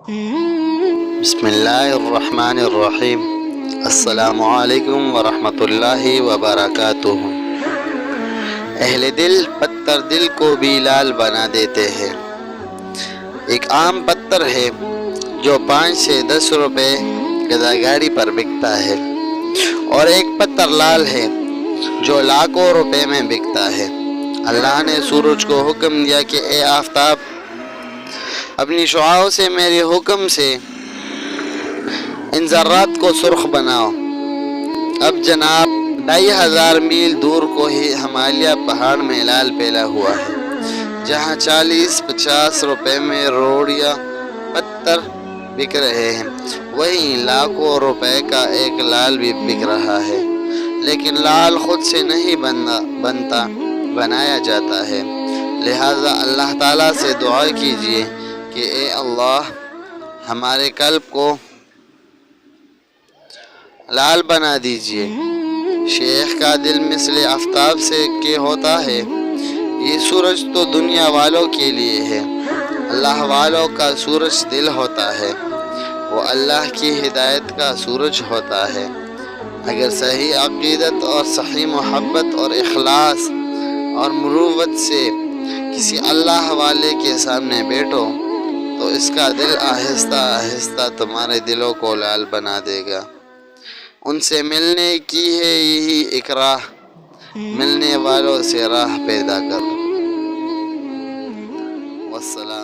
بسم اللہ الرحمن الرحیم۔ السلام علیکم ورحمۃ اللہ وبرکاتہ۔ اہل دل پتھر دل کو بھی لال بنا دیتے ہیں۔ ایک عام پتھر ہے جو 5 سے 10 روپے گدا گاڑی پر بکتا ہے، اور ایک پتھر لال ہے جو لاکھوں روپے میں بکتا ہے۔ اللہ نے سورج کو حکم دیا کہ اے آفتاب، اپنی شعاعوں سے میرے حکم سے ان ذرات کو سرخ بناؤ۔ اب جناب 2500 میل دور کو ہی ہمالیہ پہاڑ میں لال پیلا ہوا ہے، جہاں 40-50 روپے میں روڑیا پتھر بک رہے ہیں، وہیں لاکھوں روپے کا ایک لال بھی بک رہا ہے۔ لیکن لال خود سے نہیں بنتا، بنایا جاتا ہے۔ لہٰذا اللہ تعالیٰ سے دعا کیجیے کہ اے اللہ، ہمارے قلب کو لال بنا دیجیے۔ شیخ کا دل مثل آفتاب سے کہ ہوتا ہے، یہ سورج تو دنیا والوں کے لیے ہے، اللہ والوں کا سورج دل ہوتا ہے، وہ اللہ کی ہدایت کا سورج ہوتا ہے۔ اگر صحیح عقیدت اور صحیح محبت اور اخلاص اور مروت سے کسی اللہ والے کے سامنے بیٹھو تو اس کا دل آہستہ آہستہ تمہارے دلوں کو لال بنا دے گا۔ ان سے ملنے کی ہے یہی ایک راہ، ملنے والوں سے راہ پیدا کر۔ والسلام۔